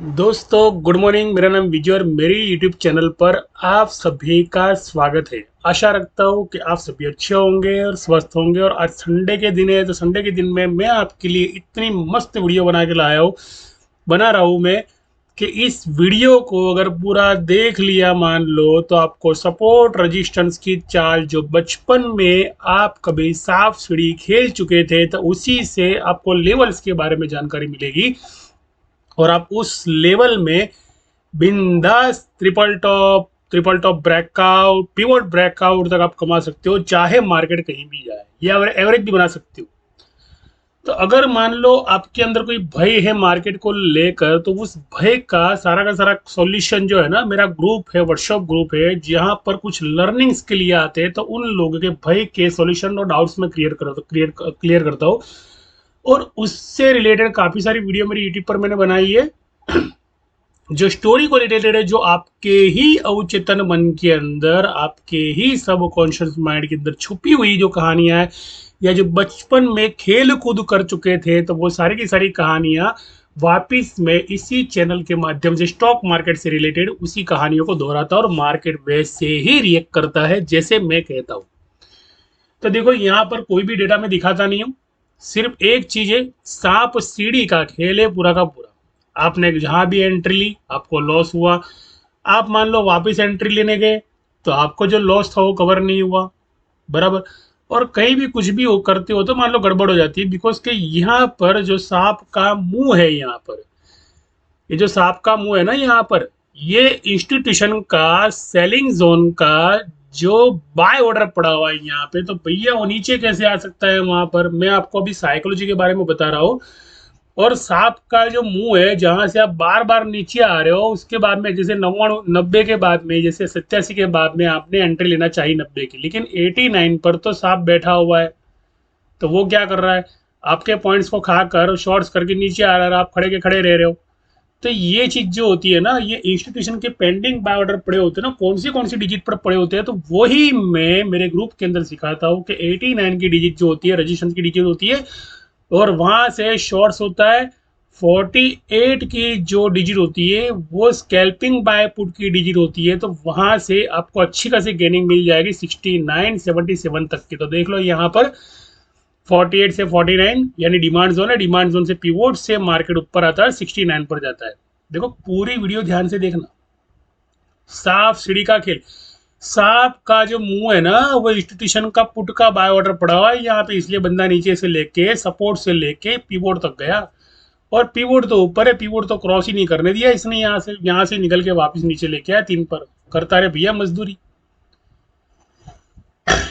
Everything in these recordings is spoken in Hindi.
दोस्तों गुड मॉर्निंग। मेरा नाम विजय और मेरी यूट्यूब चैनल पर आप सभी का स्वागत है। आशा रखता हूँ कि आप सभी अच्छे होंगे और स्वस्थ होंगे। और आज संडे के दिन है तो संडे के दिन में मैं आपके लिए इतनी मस्त वीडियो बना रहा हूँ मैं कि इस वीडियो को अगर पूरा देख लिया मान लो तो आपको सपोर्ट रेजिस्टेंस की चाल जो बचपन में आप कभी सांप सीढ़ी खेल चुके थे तो उसी से आपको लेवल्स के बारे में जानकारी मिलेगी और आप उस लेवल में बिंदास triple top breakout pivot breakout तक आप कमा सकते हो, चाहे मार्केट कहीं भी जाए, या एवरेज भी बना सकते हो। तो अगर मान लो आपके अंदर कोई भय है मार्केट को लेकर, तो उस भय का सारा सॉल्यूशन जो है ना, मेरा ग्रुप है, व्हाट्सएप ग्रुप है, जहां पर कुछ लर्निंग्स के लिए आते हैं, तो उन लोगों के भय के सॉल्यूशन और डाउट्स में क्लियर करता हूँ। और उससे रिलेटेड काफी सारी वीडियो मेरी यूट्यूब पर मैंने बनाई है जो स्टोरी को रिलेटेड है, जो आपके ही अवचेतन मन के अंदर, आपके ही सब कॉन्शियस माइंड के अंदर छुपी हुई जो कहानियां है, या जो बचपन में खेल कूद कर चुके थे, तो वो सारी की सारी कहानियां वापिस मैं इसी चैनल के माध्यम से स्टॉक मार्केट से रिलेटेड उसी कहानियों को दोहराता हूं और मार्केट वैसे ही रिएक्ट करता है जैसे मैं कहता हूं। तो देखो, यहाँ पर कोई भी डेटा मैं दिखाता नहीं हूँ, सिर्फ एक चीज है, सांप सीढ़ी का खेल है पूरा का पूरा। आपने जहां भी एंट्री ली आपको लॉस हुआ, आप मान लो वापस एंट्री लेने गए तो आपको जो लॉस था वो कवर नहीं हुआ, बराबर। और कहीं भी कुछ भी हो करते हो तो मान लो गड़बड़ हो जाती है, बिकॉज के यहाँ पर जो सांप का मुंह है, यहाँ पर ये जो सांप का मुंह है ना, यहाँ पर ये इंस्टीट्यूशन का सेलिंग जोन का जो बाय ऑर्डर पड़ा हुआ है यहाँ पे, तो भैया वो नीचे कैसे आ सकता है वहां पर? मैं आपको अभी साइकोलॉजी के बारे में बता रहा हूँ। और सांप का जो मुंह है, जहां से आप बार बार नीचे आ रहे हो, उसके बाद में जैसे 90 के बाद में, जैसे 87 के बाद में आपने एंट्री लेना चाहिए 90 की, लेकिन 89 पर तो सांप बैठा हुआ है। तो वो क्या कर रहा है? आपके पॉइंट्स को खाकर शॉर्ट्स करके नीचे आ रहा है, आप खड़े के खड़े रह रहे हो। तो ये चीज जो होती है ना, ये इंस्टीट्यूशन के पेंडिंग बाय ऑर्डर पड़े होते हैं ना, कौन सी डिजिट पर पड़े होते हैं, तो वही मैं मेरे ग्रुप के अंदर सिखाता हूँ कि 89 की डिजिट जो होती है, रजिस्ट्रेशन की डिजिट होती है, और वहां से शॉर्ट्स होता है 48 की जो डिजिट होती है, वो स्कैल्पिंग बाय पुट की डिजिट होती है। तो वहां से आपको अच्छी खासी गेनिंग मिल जाएगी 69 77 तक की। तो देख लो यहाँ पर 48 से 49 यानी डिमांड जोन है, डिमांड जोन से पिवोट से मार्केट ऊपर आता है, 69 पर जाता है। देखो पूरी वीडियो ध्यान से देखना। सांप सीढ़ी का खेल, सांप का जो मुंह है ना, वो इंस्टीट्यूशन का पुट का बाय ऑर्डर पड़ा हुआ है यहाँ पे, इसलिए बंदा नीचे से लेके सपोर्ट से लेके पिवोट तक गया। और पिवोट तो ऊपर है, पिवोट तो क्रॉस ही नहीं करने दिया इसने, यहाँ से निकल के वापस नीचे लेके आया 3 पर। करता रहे भैया मजदूरी।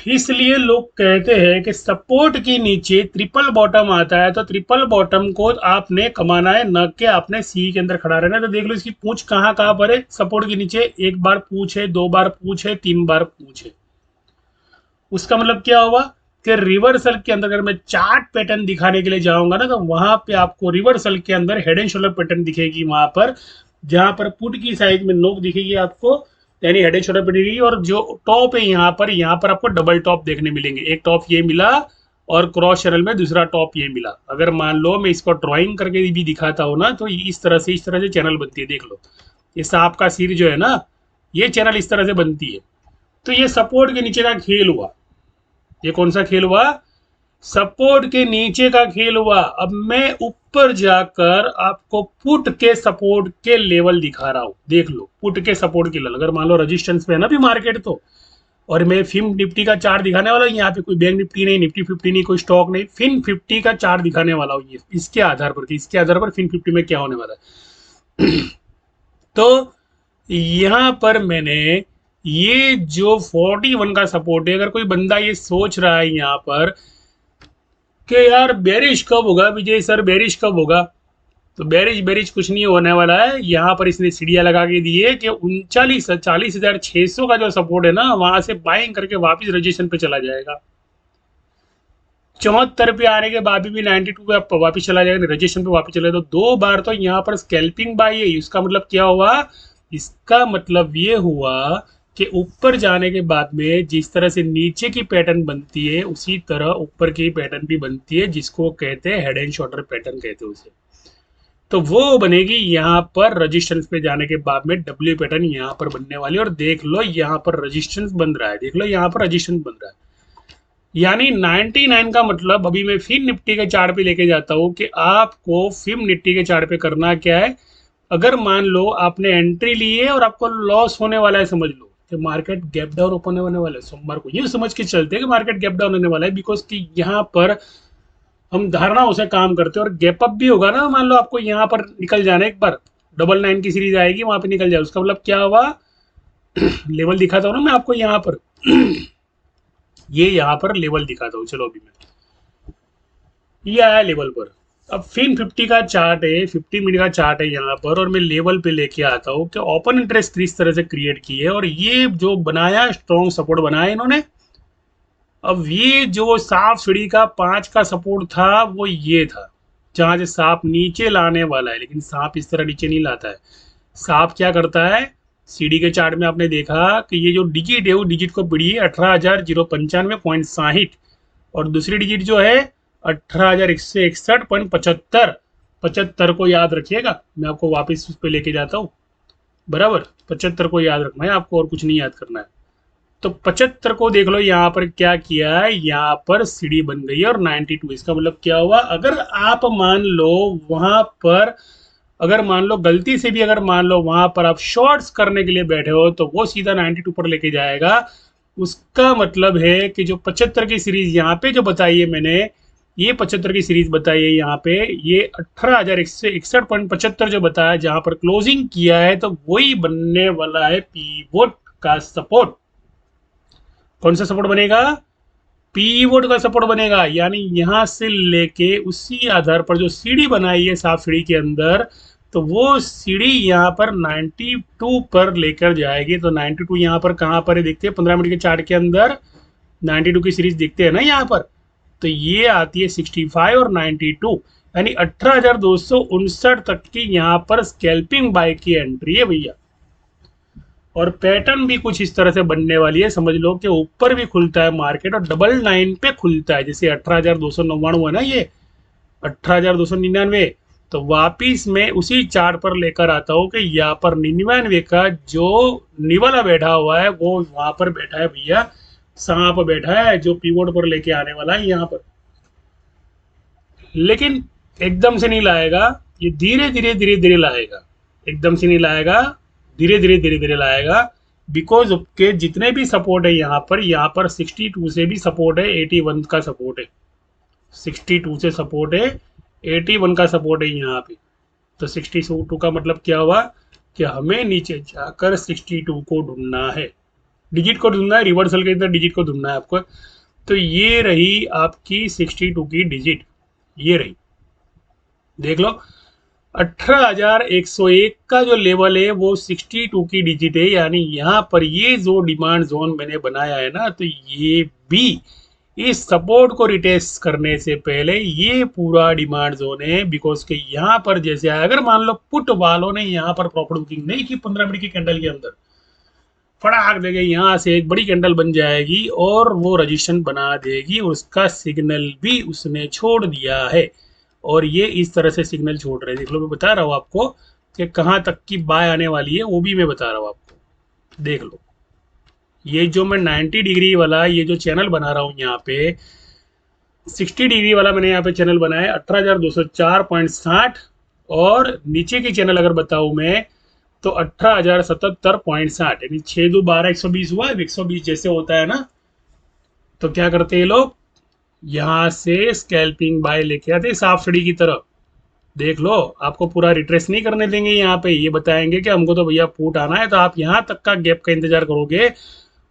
इसलिए लोग कहते हैं कि सपोर्ट के नीचे ट्रिपल बॉटम आता है, तो ट्रिपल बॉटम को आपने कमाना है, न कि आपने सी के अंदर खड़ा रहना है। तो देख लो इसकी पूंछ कहाँ कहाँ पर है सपोर्ट के नीचे, एक बार पूंछ है, 2 बार पूंछ है, 3 बार पूंछ है। उसका मतलब क्या हुआ कि रिवर्सल के अंदर अगर मैं चार्ट पैटर्न दिखाने के लिए जाऊंगा ना, तो वहां पे आपको रिवर्सल के अंदर हेड एंड शोल्डर पैटर्न दिखेगी, वहां पर जहां पर पुट की साइड में नोक दिखेगी आपको, यानी हेड एंड शोल्डर पैटर्न दिखेगी। और जो टॉप है यहाँ पर आपको डबल टॉप देखने मिलेंगे, एक टॉप ये मिला और क्रॉस चैनल में दूसरा टॉप ये मिला। अगर मान लो मैं इसको ड्राइंग करके भी दिखाता हूँ ना, तो इस तरह से चैनल बनती है। देख लो ये सांप का सिर जो है ना, ये चैनल इस तरह से बनती है। तो ये सपोर्ट के नीचे का खेल हुआ। ये कौन सा खेल हुआ? सपोर्ट के नीचे का खेल हुआ। अब मैं ऊपर जाकर आपको पुट के सपोर्ट के लेवल दिखा रहा हूं, देख लो पुट के सपोर्ट के लेवल। अगर मान लो रजिस्टेंस पे है ना भी मार्केट, तो और मैं फिन निफ्टी का चार्ट दिखाने वाला हूँ, यहाँ पे कोई बैंक निफ्टी नहीं, निफ्टी 50 नहीं, कोई स्टॉक नहीं, फिन 50 का चार्ट दिखाने वाला हूँ, ये इसके आधार पर, इसके आधार पर फिन 50 में क्या होने वाला है। तो यहाँ पर मैंने ये जो 41 का सपोर्ट है, अगर कोई बंदा ये सोच रहा है यहाँ पर कि यार बेरिश कब होगा विजय सर, बेरिश कब होगा, तो बेरिश बेरिश कुछ नहीं होने वाला है। यहाँ पर इसने सीढ़ियां लगा के दी है कि 39,40,600 का जो सपोर्ट है ना, वहां से बाइंग करके वापस रजिस्ट्रेशन पे चला जाएगा। 74 पे आने के बाद भी 92 पे वापस चला जाएगा, रजिस्ट्रेशन पे वापस चला जाएगा। तो 2 बार तो यहाँ पर स्कैल्पिंग बाई है। इसका मतलब क्या हुआ? इसका मतलब ये हुआ कि ऊपर जाने के बाद में जिस तरह से नीचे की पैटर्न बनती है, उसी तरह ऊपर की पैटर्न भी बनती है, जिसको कहते हैं हेड एंड शोल्डर पैटर्न कहते हैं उसे। तो वो बनेगी यहाँ पर रेजिस्टेंस पे जाने के बाद में डब्ल्यू पैटर्न यहाँ पर बनने वाली है। और देख लो यहाँ पर रेजिस्टेंस बन रहा है, देख लो यहाँ पर रेजिस्टेंस बन रहा है। यानी 99 का मतलब अभी मैं फिर निफ्टी के चार्ट पे लेके जाता हूँ कि आपको फिर निफ्टी के चार्ट पे करना क्या है। अगर मान लो आपने एंट्री ली है और आपको लॉस होने वाला है, समझ लो कि मार्केट गैप डाउन ओपन होने वाला है सोमवार को, ये समझ के चलते हैं कि मार्केट गैप डाउन होने वाला है, बिकॉज कि यहाँ पर हम धारणाओं से काम करते हैं और गैप अप भी होगा ना। मान लो आपको यहाँ पर निकल जाना, एक बार 99 की सीरीज आएगी वहां पे निकल जाए, उसका मतलब क्या हुआ, लेवल दिखाता हूँ ना मैं आपको यहाँ पर ये यहाँ पर लेवल दिखाता हूँ। चलो अभी मैं, ये आया लेवल पर। अब फिन 50 का चार्ट है, 50 मिनट का चार्ट है यहाँ पर, और मैं लेवल पे लेके आता हूँ कि ओपन इंटरेस्ट इस तरह से क्रिएट की है और ये जो बनाया स्ट्रॉन्ग सपोर्ट बनाया इन्होंने। अब ये जो सांप सीढ़ी का 5 का सपोर्ट था वो ये था, जहां से सांप नीचे लाने वाला है, लेकिन सांप इस तरह नीचे नहीं लाता है। सांप क्या करता है, सीढ़ी के चार्ट में आपने देखा कि ये जो डिजिट है वो डिजिट को पढ़िए 18,095.60, और दूसरी डिजिट जो है 18,161.75। 75 को याद रखिएगा, मैं आपको वापस उस पर लेके जाता हूँ। बराबर 75 को याद रखना है आपको और कुछ नहीं याद करना है। तो 75 को देख लो यहाँ पर क्या किया है, यहाँ पर सीढ़ी बन गई है और 92। इसका मतलब क्या हुआ, अगर आप मान लो वहां पर, अगर मान लो गलती से भी अगर मान लो वहां पर आप शॉर्ट्स करने के लिए बैठे हो तो वो सीधा 92 पर लेके जाएगा। उसका मतलब है कि जो 75 की सीरीज यहाँ पे जो बताई है मैंने, ये 75 की सीरीज बताई है यहाँ पे, ये 18,161.75 जो बताया जहां पर क्लोजिंग किया है, तो वही बनने वाला है पीवोट का सपोर्ट। कौन सा सपोर्ट बनेगा, पीवोट का सपोर्ट बनेगा। यानी यहां से लेके उसी आधार पर जो सीढ़ी बनाई है साफ सीढ़ी के अंदर, तो वो सीढ़ी यहाँ पर 92 पर लेकर जाएगी। तो 92 यहाँ पर कहां पर है देखते हैं, 15 मिनट के चार्ट के अंदर 92 की सीरीज देखते हैं ना यहाँ पर, तो ये आती है 65 और 92, यानी 18,259 तक की यहाँ पर स्कैल्पिंग बाय की एंट्री है भैया। और पैटर्न भी कुछ इस तरह से बनने वाली है, समझ लो कि ऊपर भी खुलता है मार्केट और 99 पे खुलता है, जैसे 18,299 है ना, ये 18,299। तो वापिस मैं उसी चार्ट पर लेकर आता हूँ कि यहाँ पर 99 का जो निवाला बैठा हुआ है वो वहां पर बैठा है भैया, सांप बैठा है जो पीवोट पर लेके आने वाला है यहाँ पर। लेकिन एकदम से नहीं लाएगा, ये धीरे धीरे धीरे धीरे लाएगा, एकदम से नहीं लाएगा, धीरे धीरे धीरे धीरे लाएगा। बिकॉज के जितने भी सपोर्ट है यहाँ पर 62 से भी सपोर्ट है, 81 का सपोर्ट है, 62 से सपोर्ट है, 81 का सपोर्ट है यहाँ पे। तो 62 का मतलब क्या हुआ कि हमें नीचे जाकर 62 को ढूंढना है, डिजिट को ढूंढना है, रिवर्सल के अंदर डिजिट को ढूंढना है आपको। तो ये रही आपकी 62 की डिजिट, ये रही, देख लो 18,101 का जो लेवल है वो 62 की डिजिट है। यानी यहाँ पर ये जो डिमांड जोन मैंने बनाया है ना, तो ये भी इस सपोर्ट को रिटेस्ट करने से पहले ये पूरा डिमांड जोन है। बिकॉज के यहाँ पर जैसे अगर मान लो पुट वालों ने यहाँ पर प्रॉफिट बुकिंग नहीं की 15 मिनट की कैंडल के अंदर, फटाक देंगे यहाँ से एक बड़ी कैंडल बन जाएगी और वो रजिस्ट्रेशन बना देगी, उसका सिग्नल भी उसने छोड़ दिया है। और ये इस तरह से सिग्नल छोड़ रहे हैं, देख लो मैं बता रहा हूँ आपको कि कहाँ तक की बाय आने वाली है, वो भी मैं बता रहा हूँ आपको। देख लो ये जो मैं 90 डिग्री वाला ये जो चैनल बना रहा हूँ यहाँ पे, 60 डिग्री वाला मैंने यहाँ पे चैनल बनाया 18,204.60, और नीचे की चैनल अगर बताऊँ मैं तो 18,077.60, यानी 6 2 12 120 हुआ, 120 जैसे होता है ना। तो क्या करते हैं लोग, यहां से स्कैल्पिंग बाय लेके आते साफ सीढ़ी की तरफ। देख लो आपको पूरा रिट्रेस नहीं करने देंगे, यहाँ पे ये बताएंगे कि हमको तो भैया पुट आना है, तो आप यहाँ तक का गैप का इंतजार करोगे।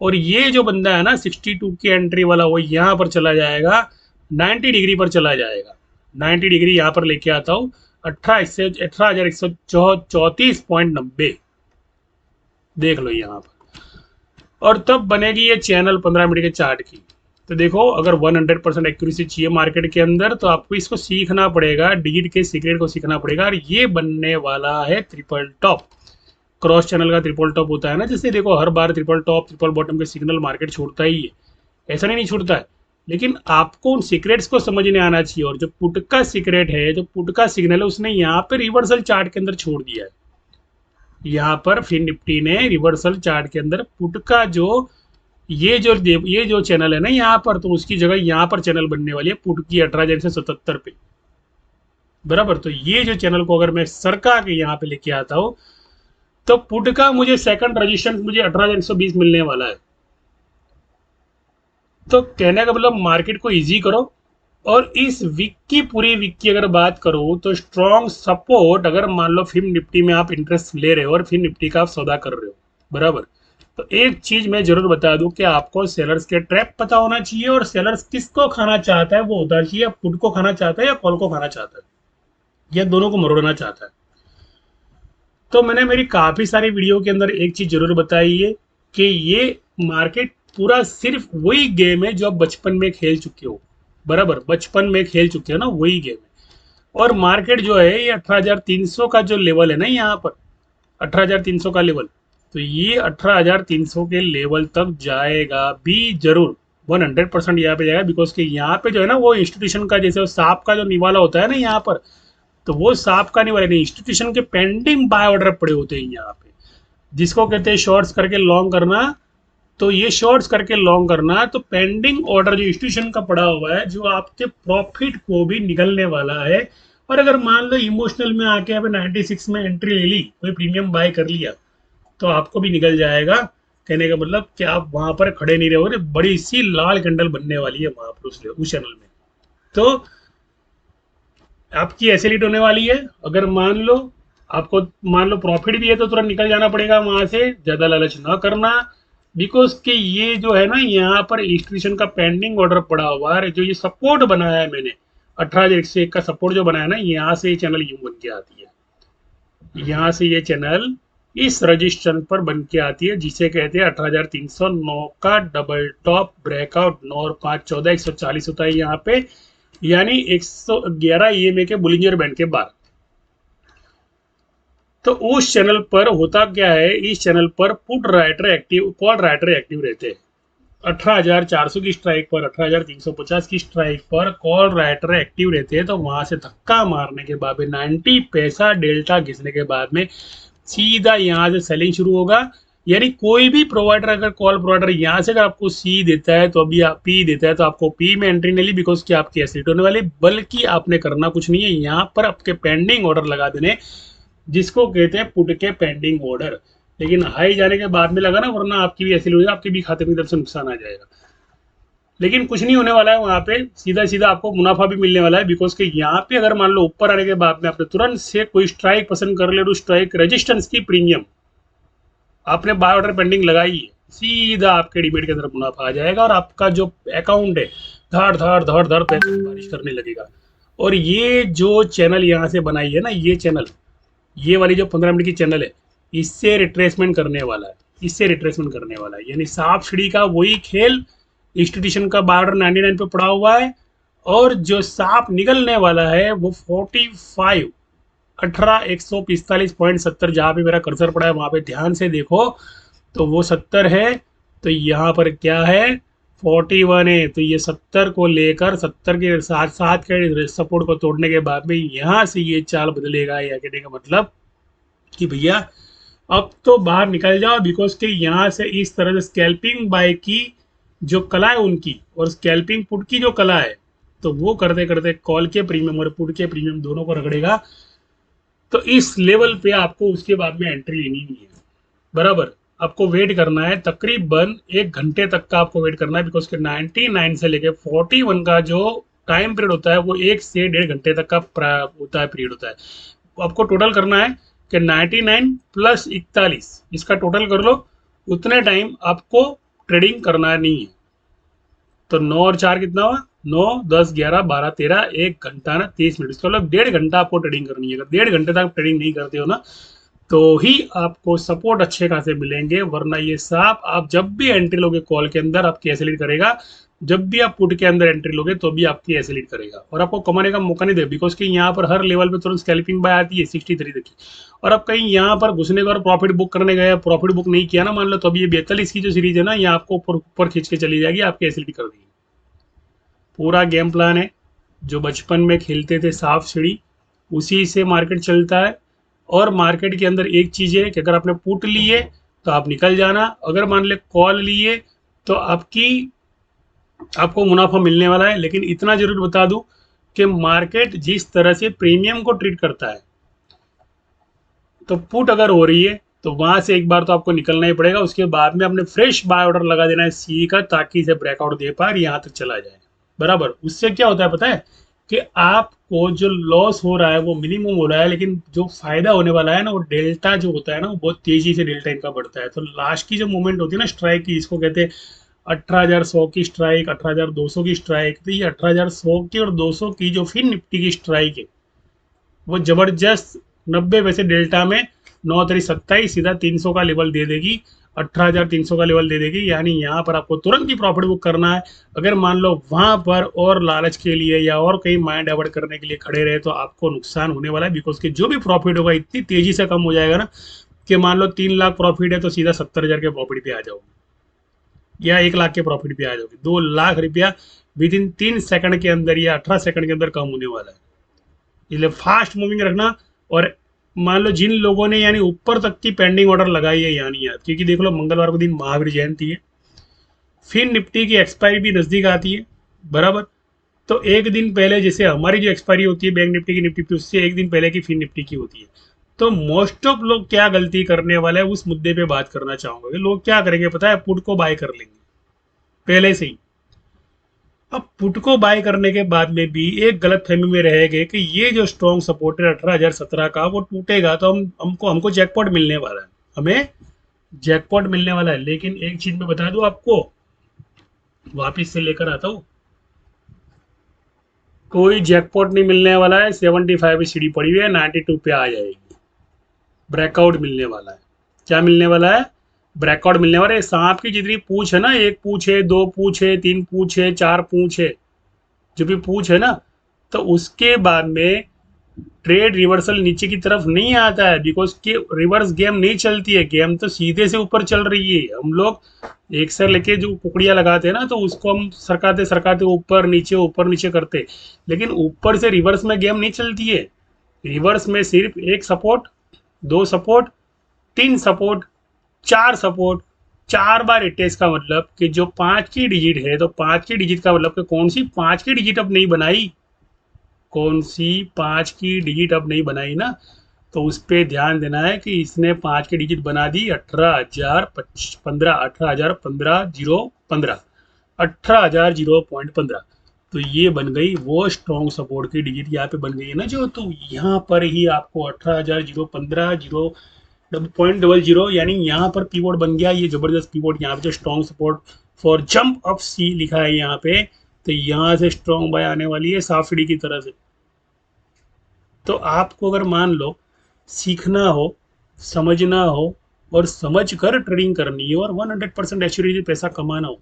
और ये जो बंदा है ना 62 की एंट्री वाला, वो यहाँ पर चला जाएगा, 90 डिग्री पर चला जाएगा। 90 डिग्री यहाँ पर लेके आता हूँ 18,134.90, देख लो यहाँ पर। और तब बनेगी ये चैनल 15 मिनट के चार्ट की। तो देखो अगर 100% एक्यूरेसी चाहिए मार्केट के अंदर, तो आपको इसको सीखना पड़ेगा, डिजिट के सीक्रेट को सीखना पड़ेगा। और ये बनने वाला है ट्रिपल टॉप, क्रॉस चैनल का ट्रिपल टॉप होता है ना, जैसे देखो हर बार ट्रिपल टॉप ट्रिपल बॉटम के सिग्नल मार्केट छोड़ता ही है, ऐसा नहीं छोड़ता है। लेकिन आपको उन सीक्रेट्स को समझने आना चाहिए। और जो पुट का सीक्रेट है, जो पुट का सिग्नल है, उसने यहाँ पे रिवर्सल चार्ट के अंदर छोड़ दिया है। यहाँ पर फिन निफ्टी ने रिवर्सल चार्ट के अंदर पुट का जो ये जो चैनल है ना यहाँ पर, तो उसकी जगह यहाँ पर चैनल बनने वाली है पुट की 18,177 पे, बराबर। तो ये जो चैनल को अगर मैं सरका के यहाँ पे लेके आता हूँ, तो पुट का मुझे सेकंड रजिस्टेंस मुझे 18,120 मिलने वाला है। तो कहने का मतलब मार्केट को इजी करो। और इस वीक की, पूरी वीक की अगर बात करो, तो स्ट्रॉन्ग सपोर्ट, अगर मान लो फिन निफ्टी में आप इंटरेस्ट ले रहे हो और फिन निफ्टी का आप सौदा कर रहे हो, बराबर, तो एक चीज मैं जरूर बता दूं कि आपको सेलर्स के ट्रैप पता होना चाहिए। और सेलर्स किसको खाना चाहता है वो होता चाहिए, पुट को खाना चाहता है या कॉल को खाना चाहता है, या दोनों को मरोड़ना चाहता है। तो मैंने मेरी काफी सारी वीडियो के अंदर एक चीज जरूर बताई है कि ये मार्केट पूरा सिर्फ वही गेम है जो आप बचपन में खेल चुके हो, बराबर, बचपन में खेल चुके हो ना, वही गेम है। और मार्केट जो है ये 18,300 का जो लेवल है ना यहाँ पर, 18,300 का लेवल, तो ये 18,300 के लेवल तक जाएगा भी जरूर, 100% यहाँ पे जाएगा। बिकॉज कि यहाँ पे जो है ना, वो इंस्टीट्यूशन का, जैसे वो सांप का जो निवाला होता है ना यहाँ पर, तो वो सांप का निवाला नहीं, इंस्टीट्यूशन के पेंडिंग बाय ऑर्डर पड़े होते हैं यहाँ पे, जिसको कहते हैं शॉर्ट्स करके लॉन्ग करना। तो ये शॉर्ट्स करके लॉन्ग करना, तो पेंडिंग ऑर्डर जो इंस्टीट्यूशन का पड़ा हुआ है, जो आपके प्रॉफिट को भी निकलने वाला है। और अगर मान लो इमोशनल में आके आप 96 में एंट्री ले ली, कोई प्रीमियम बाय कर लिया, तो आपको भी निकल जाएगा। कहने का मतलब कि आप वहां पर खड़े नहीं रहोगे, बड़ी सी लाल कैंडल बनने वाली है वहां पर उस चैनल में। तो आपकी एसिलिट होने वाली है। अगर मान लो आपको, मान लो प्रॉफिट भी है, तो तुरंत निकल जाना पड़ेगा वहां से, ज्यादा लालच ना करना। बिकॉज कि ये जो है ना, यहाँ पर इंस्टीट्यूशन का पेंडिंग ऑर्डर पड़ा हुआ है, जो ये सपोर्ट बनाया है मैंने, 18,101 का सपोर्ट जो बनाया ना, यहाँ से ये चैनल यूं बन के आती है, यहाँ से ये चैनल इस रजिस्टर पर बन के आती है, जिसे कहते हैं 18,309 का डबल टॉप ब्रेकआउट। 9 और 5 14, 140 होता है यहाँ पे, यानी 111 ईएमए के बुलिंजर बैंड के बाद। तो उस चैनल पर होता क्या है, इस चैनल पर put writer active, call writer active रहते हैं। 18,400 की स्ट्राइक पर, 18,350 की स्ट्राइक पर कॉल राइटर एक्टिव रहते हैं। तो वहां से धक्का मारने के बाद में 90 पैसा डेल्टा घिसने के बाद में सीधा यहाँ से सेलिंग शुरू होगा। यानी कोई भी प्रोवाइडर, अगर कॉल प्रोवाइडर यहाँ से अगर आपको सी देता है, तो अभी आप पी देता है, तो आपको पी में एंट्री नहीं ली, बिकॉज कि आपकी एसिड होने वाली, बल्कि आपने करना कुछ नहीं है, यहाँ पर आपके पेंडिंग ऑर्डर लगा देने, जिसको कहते हैं पुट के पेंडिंग ऑर्डर। लेकिन हाई जाने के बाद में लगा ना, वरना आपकी भी एसिड हो जाएगी, आपके भी खाते की तरफ से नुकसान आ जाएगा। लेकिन कुछ नहीं होने वाला है वहां पे, सीधा सीधा आपको मुनाफा भी मिलने वाला है। बिकॉज के यहाँ पे अगर मान लो ऊपर आने के बाद में आपने तुरंत से कोई स्ट्राइक पसंद कर ले, तो स्ट्राइक रेजिस्टेंस की प्रीमियम आपने बाय ऑर्डर पेंडिंग लगाई है, सीधा आपके डिमेट के अंदर मुनाफा आ जाएगा, और आपका जो अकाउंट है धड़ धड़ धड़ धड़ पैसे की बारिश करने लगेगा। और ये जो चैनल यहाँ से बनाई है ना, ये चैनल, ये वाली जो 15 मिनट की चैनल है, इससे रिट्रेसमेंट करने वाला है, इससे रिट्रेसमेंट करने वाला है। यानी सांप सीढ़ी का वही खेल, इंस्टीट्यूशन का बार्डर 99 पे पड़ा हुआ है, और जो सांप निकलने वाला है वो 45 18,145.70, जहां पे मेरा कर्सर पड़ा है वहां पे ध्यान से देखो, तो वो 70 है। तो यहाँ पर क्या है, 41 है। तो ये 70 को लेकर 70 के साथ साथ के सपोर्ट को तोड़ने के बाद में यहाँ से ये चाल बदलेगा। या कहने का मतलब कि भैया अब तो बाहर निकल जाओ, बिकॉज के यहाँ से इस तरह से स्कैल्पिंग बाय की जो कला है उनकी, और स्कैल्पिंग पुट की जो कला है, तो वो करते करते कॉल के प्रीमियम और पुट के प्रीमियम दोनों को रगड़ेगा। तो इस लेवल पे आपको उसके बाद में एंट्री लेनी नहीं है, बराबर। आपको वेट करना है, तकरीबन 1 घंटे तक का आपको वेट करना है, बिकॉज के 99 से लेके 41 का जो टाइम पीरियड होता है, वो 1 से 1.5 घंटे तक का होता है, पीरियड होता है। आपको टोटल करना है कि 99 प्लस 41, इसका टोटल कर लो, उतने टाइम आपको ट्रेडिंग करना नहीं है। तो 9 और 4 कितना हुआ, 9 10 11 12 13, 1 घंटा ना 30 मिनट, इसका मतलब 1.5 घंटा आपको ट्रेडिंग करनी है। अगर 1.5 घंटे तक ट्रेडिंग नहीं करते हो ना, तो ही आपको सपोर्ट अच्छे खासे मिलेंगे, वरना ये सांप आप जब भी एंट्री लोगे कॉल के अंदर आपकी एसिलेट करेगा, जब भी आप पुट के अंदर एंट्री लोगे तो भी आपकी एसिलेट करेगा, और आपको कमाने का मौका नहीं दे। बिकॉज कि यहाँ पर हर लेवल पे तुरंत स्कैल्पिंग बाय आती है 63 तक की, और अब कहीं यहाँ पर घुसने का और प्रॉफिट बुक करने गए, प्रॉफिट बुक नहीं किया ना मान लो, तो अभी ये 42 की जो सीरीज है ना, ये आपको ऊपर ऊपर खींच के चली जाएगी, आपकी एसिलेट कर देगी। पूरा गेम प्लान है जो बचपन में खेलते थे सांप सीढ़ी, उसी से मार्केट चलता है। और मार्केट के अंदर एक चीज़ है कि अगर आपने पुट लिए तो आप निकल जाना, अगर मान ले कॉल लिए तो आपको मुनाफा मिलने वाला है। लेकिन इतना जरूर बता दूं कि मार्केट जिस तरह से प्रीमियम को ट्रीट करता है, तो पुट अगर हो रही है तो वहां से एक बार तो आपको निकलना ही पड़ेगा। उसके बाद में अपने फ्रेश बाय ऑर्डर लगा देना है सी का, ताकि इसे ब्रेकआउट दे पाए, यहाँ तक चला जाए बराबर। उससे क्या होता है पता है कि आपको जो लॉस हो रहा है वो मिनिमम हो रहा है, लेकिन जो फायदा होने वाला है ना, वो डेल्टा जो होता है ना, वो बहुत तेजी से डेल्टा इनका बढ़ता है। तो लास्ट की जो मूवमेंट होती है ना स्ट्राइक की, इसको कहते हैं 18,100 की स्ट्राइक, 18,200 की स्ट्राइक। तो ये 18,100 की और 200 की जो फिर निफ्टी की स्ट्राइक है, वो जबरदस्त 90 पैसे डेल्टा में 9,327 सीधा 300 का लेवल दे देगी, 18,300 का लेवल दे देगी। यानी यहाँ पर आपको तुरंत ही प्रॉफिट बुक करना है। अगर मान लो वहां पर और लालच के लिए या और कहीं माइंड डाइवर्ट करने के लिए खड़े रहे तो आपको नुकसान होने वाला है। बिकॉज के जो भी प्रॉफिट होगा इतनी तेजी से कम हो जाएगा ना, कि मान लो 3 लाख प्रॉफिट है तो सीधा 70,000 के प्रॉफिट पे आ जाओगे, या 1 लाख के प्रॉफिट पे आ जाओगे। 2 लाख रुपया विद इन 3 सेकंड के अंदर या 18 सेकंड के अंदर कम होने वाला है। इसलिए फास्ट मूविंग रखना। और मान लो जिन लोगों ने यानी ऊपर तक की पेंडिंग ऑर्डर लगाई है, यानी याद, क्योंकि देख लो मंगलवार को दिन महावीर जयंती है, फिर निफ्टी की एक्सपायरी भी नजदीक आती है बराबर। तो एक दिन पहले जैसे हमारी जो एक्सपायरी होती है बैंक निफ्टी की, निफ्टी की, उससे एक दिन पहले की फिर निफ्टी की होती है। तो मोस्ट ऑफ लोग क्या गलती करने वाले हैं उस मुद्दे पे बात करना चाहूंगा। लोग क्या करेंगे पता है, पुट को बाय कर लेंगे पहले से ही। अब पुट को बाय करने के बाद में भी एक गलत फहमी में रहेंगे कि ये जो स्ट्रॉन्ग सपोर्ट है 18,017 का, वो टूटेगा तो हमको जैकपॉट मिलने वाला है, हमें जैकपॉट मिलने वाला है। लेकिन एक चीज मैं बता दूं आपको, वापिस से लेकर आता हूं, कोई जैकपॉट नहीं मिलने वाला है। 75 की सीढ़ी पड़ी हुई है, 92 पे आ जाएगी, ब्रेकआउट मिलने वाला है। क्या मिलने वाला है? ब्रेकआउट मिलने वाला है। सांप की जितनी पूछ है ना, 1 पूछ है, 2 पूछ है, 3 पूछ है, 4 पूछ है, जो भी पूछ है ना, तो उसके बाद में ट्रेड रिवर्सल नीचे की तरफ नहीं आता है। बिकॉज के रिवर्स गेम नहीं चलती है, गेम तो सीधे से ऊपर चल रही है। हम लोग एक सर लेके जो कुकड़िया लगाते हैं ना, तो उसको हम सरकाते सरकाते ऊपर नीचे करते, लेकिन ऊपर से रिवर्स में गेम नहीं चलती है। रिवर्स में सिर्फ 1 सपोर्ट, 2 सपोर्ट, 3 सपोर्ट, 4 सपोर्ट, 4 बार रिटेस्ट का मतलब कि जो 5 की डिजिट है, तो 5 की डिजिट का मतलब कि कौन सी 5 की डिजिट अब नहीं बनाई, कौन सी 5 की डिजिट अब नहीं बनाई ना, तो उस पर ध्यान देना है कि इसने 5 की डिजिट बना दी 18,015, 18,015, 18,015। तो ये बन गई वो स्ट्रॉन्ग सपोर्ट की डिजिट, यहाँ पे बन गई है ना जो। तो यहाँ पर ही आपको 18,015 0.00, यानी यहाँ पर पीवोट बन गया। ये जबरदस्त पीवोट, यहाँ पे जो strong support for jump up C लिखा है यहाँ पे, तो यहाँ से स्ट्रॉन्ग बाय आने वाली है साफड़ी की तरह से। तो आपको अगर मान लो सीखना हो, समझना हो और समझ कर ट्रेडिंग करनी हो और 100% एश्योरेंस पैसा कमाना हो,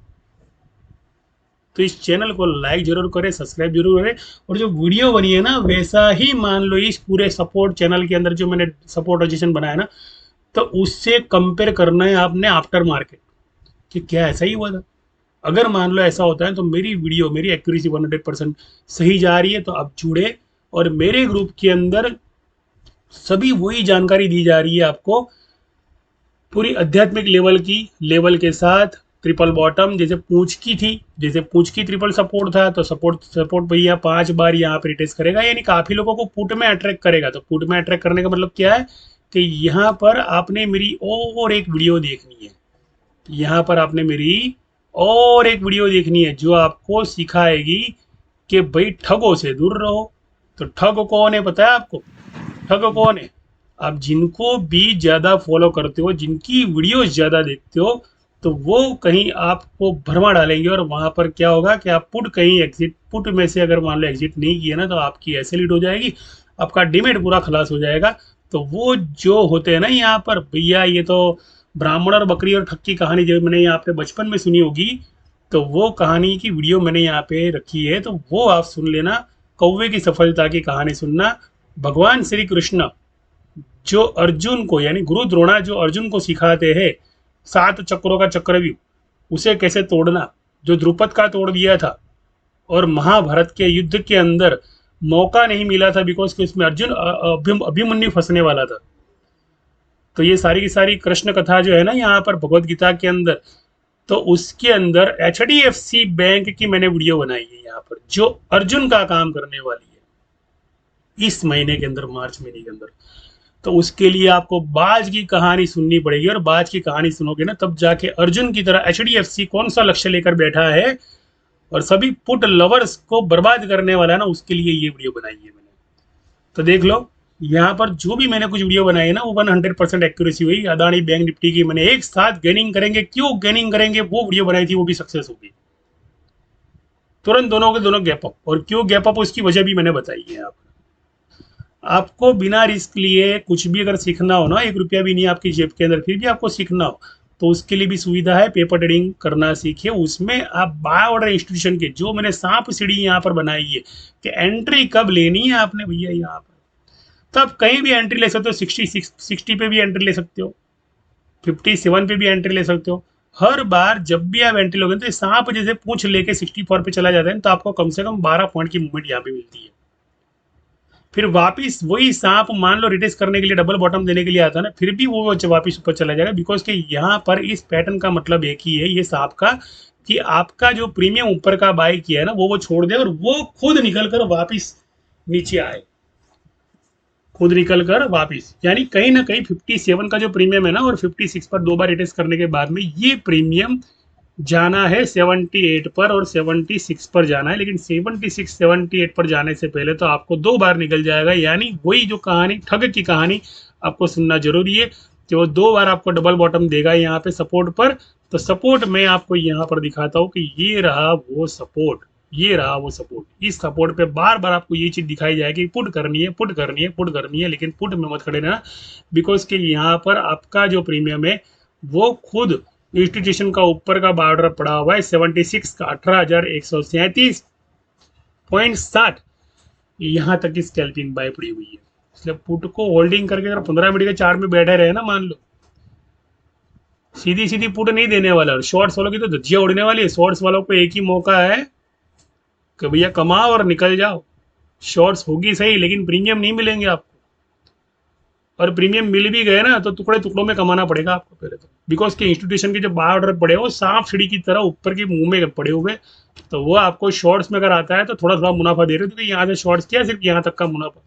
तो इस चैनल को लाइक जरूर करें, सब्सक्राइब जरूर करें। और जो वीडियो बनी है ना, वैसा ही मान लो इस पूरे सपोर्ट चैनल के अंदर जो मैंने सपोर्ट रजिस्ट्रेशन बनाया ना, तो उससे कंपेयर करना है आपने आफ्टर मार्केट कि क्या ऐसा ही हुआ था। अगर मान लो ऐसा होता है तो मेरी वीडियो, मेरी एक्यूरेसी 100% सही जा रही है, तो आप जुड़े। और मेरे ग्रुप के अंदर सभी वही जानकारी दी जा रही है आपको, पूरी आध्यात्मिक लेवल के साथ। ट्रिपल बॉटम जैसे पूंछ की थी, जैसे पूंछ की ट्रिपल सपोर्ट था, तो सपोर्ट भैया 5 बार यहाँ पे रिटेस्ट करेगा, यानी काफी लोगों को पुट में अट्रैक्ट करेगा। तो पुट में अट्रैक्ट करने का मतलब क्या है कि यहाँ पर आपने मेरी और एक वीडियो देखनी है, यहाँ पर आपने मेरी और एक वीडियो देखनी है जो आपको सिखाएगी कि भाई ठगों से दूर रहो। तो ठग कौन है पता है आपको? ठग कौन है? आप जिनको भी ज़्यादा फॉलो करते हो, जिनकी वीडियो ज़्यादा देखते हो, तो वो कहीं आपको भरमा डालेंगे। और वहाँ पर क्या होगा कि आप पुट में से अगर मान लो एग्जिट नहीं किया ना, तो आपकी ऐसे लीड हो जाएगी, आपका डिमेट पूरा खलास हो जाएगा। तो वो जो होते हैं ना यहाँ पर भैया, ये तो ब्राह्मण और बकरी और ठग की कहानी जो मैंने यहाँ पे बचपन में सुनी होगी, तो वो कहानी की वीडियो मैंने यहाँ पे रखी है, तो वो आप सुन लेना। कौवे की सफलता की कहानी सुनना। भगवान श्री कृष्ण जो अर्जुन को, यानी गुरु द्रोणा जो अर्जुन को सिखाते हैं 7 चक्रों का चक्रव्यूह, उसे कैसे तोड़ना, जो द्रुपद का तोड़ दिया था, और महाभारत के युद्ध के अंदर मौका नहीं मिला था, बिकॉज कि उसमें अर्जुन अभिमन्यु फंसने वाला था। तो ये सारी की सारी कृष्ण कथा जो है ना यहाँ पर भगवत गीता के अंदर, तो उसके अंदर HDFC बैंक की मैंने वीडियो बनाई है यहाँ पर, जो अर्जुन का काम करने वाली है इस महीने के अंदर, मार्च महीने के अंदर। तो उसके लिए आपको बाज की कहानी सुननी पड़ेगी, और बाज की कहानी सुनोगे ना तब जाके अर्जुन की तरह HDFC कौन सा लक्ष्य लेकर बैठा है और सभी पुट लवर्स को बर्बाद करने वाला है ना, उसके लिए ये वीडियो बनाई है मैंने। तो देख लो यहाँ पर जो भी मैंने कुछ वीडियो बनाई है ना, वो 100% एक्यूरेसी हुई। अदानी बैंक निफ्टी की मैंने एक साथ गेनिंग करेंगे, क्यों गेनिंग करेंगे, वो वीडियो बनाई थी, वो भी सक्सेस होगी तुरंत, दोनों के दोनों गैप अप। और क्यों गैप अप, उसकी वजह भी मैंने बताई है। आपको बिना रिस्क लिए कुछ भी अगर सीखना हो ना, 1 रुपया भी नहीं आपकी जेब के अंदर, फिर भी आपको सीखना हो, तो उसके लिए भी सुविधा है। पेपर ट्रेडिंग करना सीखिए, उसमें आप बाय ऑर्डर इंस्टीट्यूशन के जो मैंने सांप सीढ़ी यहाँ पर बनाई है कि एंट्री कब लेनी है आपने भैया यहाँ पर, तो आप कहीं भी एंट्री ले सकते हो। 60 पे भी एंट्री ले सकते हो, 57 पे भी एंट्री ले सकते हो। हर बार जब भी आप एंट्री लोगे तो सांप जैसे पूछ लेके 64 पे चला जाता है, तो आपको कम से कम 12 पॉइंट की मूवमेंट यहाँ पे मिलती है। फिर वापिस वही सांप मान लो रिटेस्ट करने के लिए, डबल बॉटम देने के लिए आता है ना, फिर भी वो वापिस ऊपर चला जाएगा, बिकॉज कि यहाँ पर इस पैटर्न का मतलब एक ही है ये सांप का, कि आपका जो प्रीमियम ऊपर का बाय किया है ना, वो छोड़ दे और वो खुद निकल कर वापिस नीचे आए, खुद निकल कर वापिस। यानी कहीं ना कहीं 57 का जो प्रीमियम है ना, और 56 पर 2 बार रिटेस्ट करने के बाद में ये प्रीमियम जाना है 78 पर और 76 पर जाना है। लेकिन 76 78 पर जाने से पहले तो आपको 2 बार निकल जाएगा। यानी वही जो कहानी, ठग की कहानी, आपको सुनना जरूरी है कि वो 2 बार आपको डबल बॉटम देगा यहाँ पे सपोर्ट पर। तो सपोर्ट मैं आपको यहाँ पर दिखाता हूँ कि ये रहा वो सपोर्ट, ये रहा वो सपोर्ट। इस सपोर्ट पे बार बार आपको ये चीज दिखाई जाएगी, पुट करनी है, पुट करनी है, पुट करनी है, लेकिन पुट में मत खड़े रहना, बिकॉज के यहाँ पर आपका जो प्रीमियम है वो खुद इंस्टीट्यूशन का ऊपर का बॉर्डर पड़ा हुआ है 76 का 18,137.60, यहाँ तक की स्कैल्पिंग बाय पड़ी हुई है। इसलिए पुट को होल्डिंग करके अगर 15 मिनट के चार्ट में बैठे रहे ना, मान लो सीधी सीधी पुट नहीं देने वाला। शॉर्ट्स वालों की तो धज्जियां उड़ने वाली है। शॉर्ट्स वालों को एक ही मौका है कि भैया कमाओ और निकल जाओ। शॉर्ट्स होगी सही, लेकिन प्रीमियम नहीं मिलेंगे आपको, और प्रीमियम मिल भी गए ना तो टुकड़े टुकड़ों में कमाना पड़ेगा आपको पहले तो, बिकॉज के इंस्टीट्यूशन के जो बाय ऑर्डर पड़े हो सांप सीढ़ी की तरह ऊपर के मुंह में पड़े हुए, तो वो आपको शॉर्ट्स में अगर आता है तो थोड़ा थोड़ा मुनाफा दे रहे हो। तो यहाँ से शॉर्ट्स किया सिर्फ यहाँ तक का मुनाफा,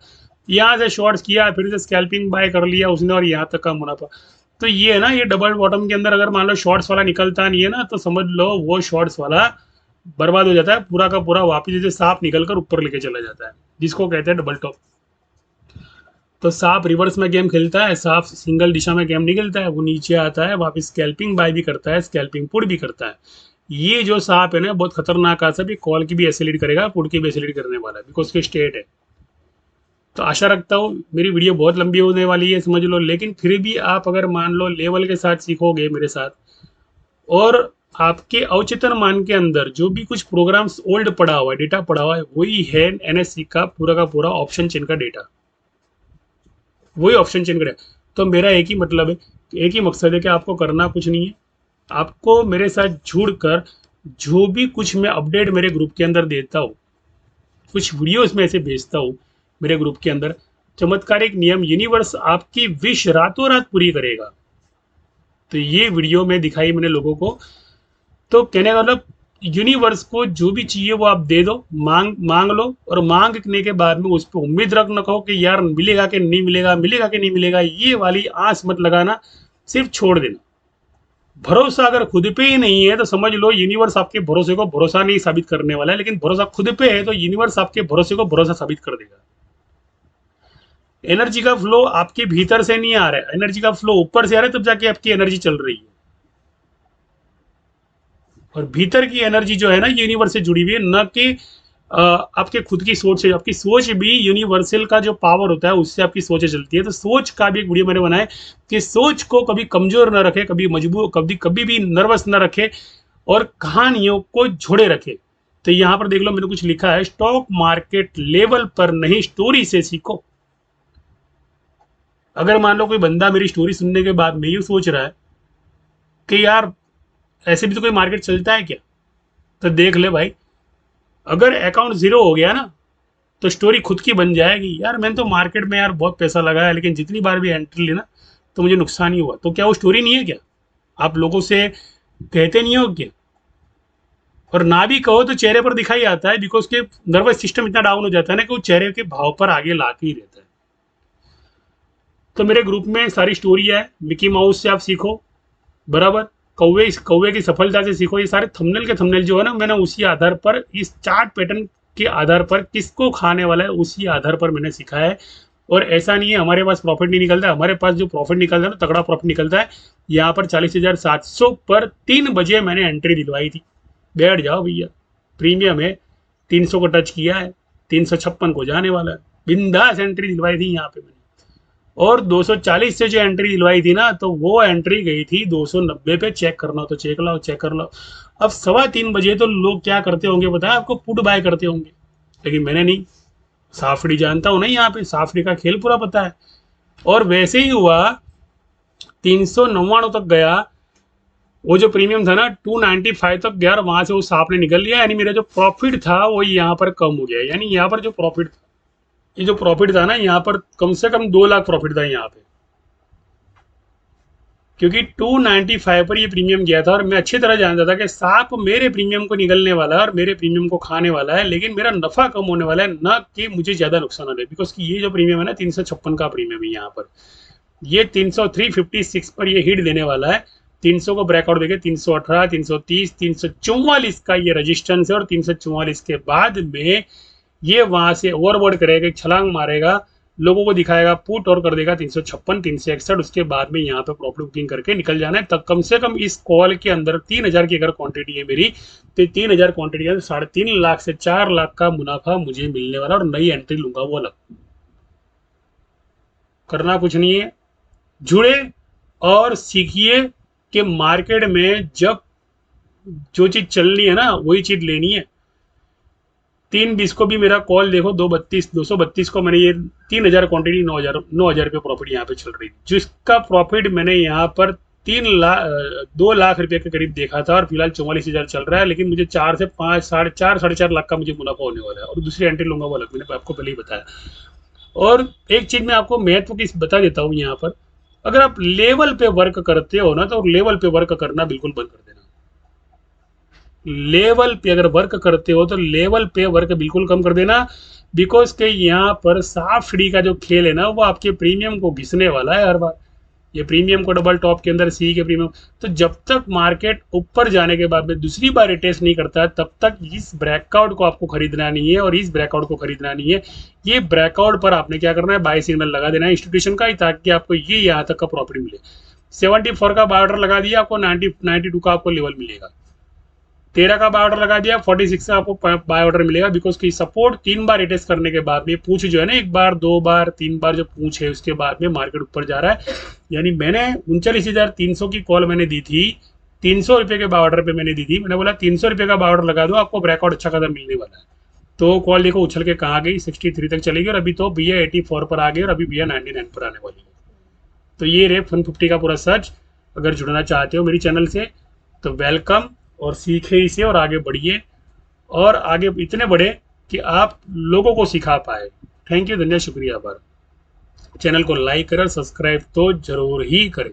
यहाँ से शॉर्ट्स किया फिर से स्कैल्पिंग बाय कर लिया उसने और यहाँ तक का मुनाफा। तो ये है ना, ये डबल बॉटम के अंदर अगर मान लो शॉर्ट्स वाला निकलता नहीं है ना, तो समझ लो वो शॉर्ट्स वाला बर्बाद हो जाता है पूरा का पूरा, वापिस जैसे सांप निकल कर ऊपर लेके चला जाता है, जिसको कहते हैं डबल टॉप। तो सांप रिवर्स में गेम खेलता है, सांप सिंगल दिशा में गेम नहीं खेलता है, वो नीचे आता है वापस स्कैल्पिंग बाय भी करता है, स्कैल्पिंग पुट भी करता है। ये जो सांप है ना बहुत खतरनाक आ भी, कॉल की भी एसिलेट करेगा, पुट की भी एसिलेट करने वाला है, बिकॉज के स्टेट है। तो आशा रखता हूँ मेरी वीडियो बहुत लंबी होने वाली है समझ लो, लेकिन फिर भी आप अगर मान लो लेवल के साथ सीखोगे मेरे साथ, और आपके अवचेतन मान के अंदर जो भी कुछ प्रोग्राम्स ओल्ड पड़ा हुआ है, डेटा पड़ा हुआ है, वही है NSE का पूरा ऑप्शन चेन का डेटा, वही ऑप्शन चेन करें। तो मेरा एक ही मतलब है, एक ही मकसद है कि आपको करना कुछ नहीं है, आपको मेरे साथ जुड़कर जो भी कुछ मैं अपडेट मेरे ग्रुप के अंदर देता हूँ, कुछ वीडियोस में ऐसे भेजता हूँ मेरे ग्रुप के अंदर, चमत्कारिक नियम यूनिवर्स आपकी विश रातों रात पूरी करेगा। तो ये वीडियो में दिखाई मैंने लोगों को, तो कहने का मतलब यूनिवर्स को जो भी चाहिए वो आप दे दो, मांग लो, और मांगने के बाद में उस पर उम्मीद रख न कहो कि यार मिलेगा कि नहीं मिलेगा, मिलेगा कि नहीं मिलेगा, ये वाली आस मत लगाना, सिर्फ छोड़ देना। भरोसा अगर खुद पे ही नहीं है तो समझ लो यूनिवर्स आपके भरोसे को भरोसा नहीं साबित करने वाला है, लेकिन भरोसा खुद पे है तो यूनिवर्स आपके भरोसे को भरोसा साबित कर देगा। एनर्जी का फ्लो आपके भीतर से नहीं आ रहा है, एनर्जी का फ्लो ऊपर से आ रहा है, तब जाके आपकी एनर्जी चल रही है। और भीतर की एनर्जी जो है ना यूनिवर्स से जुड़ी हुई है, न कि आपके खुद की सोच से। आपकी सोच भी यूनिवर्सल का जो पावर होता है उससे आपकी सोचें चलती है। तो सोच का भी एक वीडियो मैंने बनाया कि सोच को कभी कमजोर न रखे, कभी मजबूर, कभी भी नर्वस न रखे, और कहानियों को जोड़े रखे। तो यहाँ पर देख लो मैंने कुछ लिखा है, स्टॉक मार्केट लेवल पर नहीं स्टोरी से सीखो। अगर मान लो कोई बंदा मेरी स्टोरी सुनने के बाद में ये सोच रहा है कि यार ऐसे भी तो कोई मार्केट चलता है क्या, तो देख ले भाई, अगर अकाउंट जीरो हो गया ना तो स्टोरी खुद की बन जाएगी। यार मैंने तो मार्केट में यार बहुत पैसा लगाया, लेकिन जितनी बार भी एंट्री ली ना तो मुझे नुकसान ही हुआ। तो क्या वो स्टोरी नहीं है क्या? आप लोगों से कहते नहीं हो क्या? और ना भी कहो तो चेहरे पर दिखाई आता है, बिकॉज के नर्वस सिस्टम इतना डाउन हो जाता है ना कि वो चेहरे के भाव पर आगे ला के ही रहता है। तो मेरे ग्रुप में सारी स्टोरी है, मिकी माउस से आप सीखो, बराबर, कौवे कौवे की सफलता से सीखो। ये सारे थंबनेल के थंबनेल जो है ना, मैंने उसी आधार पर, इस चार्ट पैटर्न के आधार पर किसको खाने वाला है उसी आधार पर मैंने सीखा है। और ऐसा नहीं है हमारे पास प्रॉफिट नहीं निकलता है, हमारे पास जो प्रॉफिट निकलता है ना, तगड़ा प्रॉफिट निकलता है। यहाँ पर 40,700 पर 3 बजे मैंने एंट्री दिलवाई थी। बैठ जाओ भैया, प्रीमियम है, 300 को टच किया है, 356 को जाने वाला है, बिंदास एंट्री दिलवाई थी यहाँ पे मैंने। और 240 से जो एंट्री दिलवाई थी ना, तो वो एंट्री गई थी 290 पे। चेक करना तो चेक लाओ, चेक कर लो। अब 3:15 बजे तो लोग क्या करते होंगे पता है आपको? पुट बाय करते होंगे, लेकिन मैंने नहीं। साफड़ी जानता हूँ ना, यहाँ पे साफड़ी का खेल पूरा पता है। और वैसे ही हुआ, 399 तक गया। वो जो प्रीमियम था ना 295 तक गया, वहां से वो सांप ने निकल लिया। यानी मेरा जो प्रॉफिट था वो यहाँ पर कम हो गया। यानी यहाँ पर जो प्रॉफिट, ये जो प्रॉफिट था ना, यहाँ पर कम से कम 2 लाख प्रॉफिट था यहाँ पे। क्योंकि 295 पर ये प्रीमियम गया था और मैं अच्छी तरह जानता था कि सांप मेरे प्रीमियम को निगलने वाला है और मेरे प्रीमियम को खाने वाला है, लेकिन मेरा नफा कम होने वाला है, ना कि मुझे ज्यादा नुकसान हो रहा है। बिकॉज की ये जो प्रीमियम है ना, 356 का प्रीमियम है यहाँ पर, ये 356 पर ये हिट देने वाला है। 300 को ब्रेकआउट देके 318, 330, 344 का ये रजिस्टेंस है। और 344 के बाद में ये वहां से ओवरबोर्ड करेगा, छलांग मारेगा, लोगों को दिखाएगा पुट और कर देगा 356, 361। उसके बाद में यहाँ पे प्रॉफिट बुकिंग करके निकल जाना है। तब कम से कम इस कॉल के अंदर 3,000 की अगर क्वांटिटी है मेरी, तो 3,000 क्वांटिटी है, 3.5 लाख से 4 लाख का मुनाफा मुझे मिलने वाला। और नई एंट्री लूंगा वो अलग। करना कुछ नहीं है, जुड़े और सीखिए कि मार्केट में जब जो चीज चलनी है ना वही चीज लेनी है। 3:20 को भी मेरा कॉल देखो, 232 को मैंने ये 3,000 क्वांटिटी, 9,000 रुपये प्रॉफिट यहाँ पे चल रही थी, जिसका प्रॉफिट मैंने यहाँ पर 2 लाख रुपए के करीब देखा था। और फिलहाल 44,000 चल रहा है, लेकिन मुझे 4 से 5, 4.5, 4.5 लाख का मुझे मुनाफा होने वाला है। और दूसरी एंट्री लूंगा वो अलग, मैंने आपको पहले ही बताया। और एक चीज मैं आपको महत्व की बता देता हूँ यहाँ पर, अगर आप लेवल पे वर्क करते हो ना, तो लेवल पे वर्क करना बिल्कुल बंद कर देना। लेवल पे अगर वर्क करते हो तो लेवल पे वर्क बिल्कुल कम कर देना। बिकॉज के यहाँ पर साफ सीढ़ी का जो खेल है ना, वो आपके प्रीमियम को घिसने वाला है हर बार। ये प्रीमियम को डबल टॉप के अंदर सी के प्रीमियम, तो जब तक मार्केट ऊपर जाने के बाद में दूसरी बार रिटेस्ट नहीं करता है, तब तक इस ब्रेकआउट को आपको खरीदना नहीं है। और इस ब्रेकआउट को खरीदना नहीं है। ये ब्रेकआउट पर आपने क्या करना है, बाय सिग्नल लगा देना है इंस्टीट्यूशन का, ताकि आपको ये यहाँ तक का प्रॉफिट मिले। 74 का बाय ऑर्डर लगा दिया, आपको 92 का आपको लेवल मिलेगा। 13 का बाय ऑर्डर लगा दिया, 46 का आपको बाय ऑर्डर मिलेगा। बिकॉज की सपोर्ट 3 बार रिटेस्ट करने के बाद में पूछ जो है ना, 1 बार 2 बार 3 बार जो पूछ है, उसके बाद में मार्केट ऊपर जा रहा है। यानी मैंने 39,300 की कॉल मैंने दी थी, 300 रुपये के बाय ऑर्डर पे मैंने दी थी। मैंने बोला 300 रुपये का बाय ऑर्डर लगा दो, आपको ब्रेकआउट अच्छा खासा मिलने वाला है। तो कॉल देखो उछल के कहाँ गई, 63 तक चलेगी। और अभी तो भैया 84 पर आ गई, और अभी भैया 99 पर आने वाली है। तो ये रे 150 का पूरा सर्च। अगर जुड़ना चाहते हो मेरी चैनल से तो वेलकम, और सीखे इसे और आगे बढ़िए, और आगे इतने बढ़े कि आप लोगों को सिखा पाए। थैंक यू, धन्यवाद, शुक्रिया, आभार। चैनल को लाइक करें, सब्सक्राइब तो जरूर ही करें।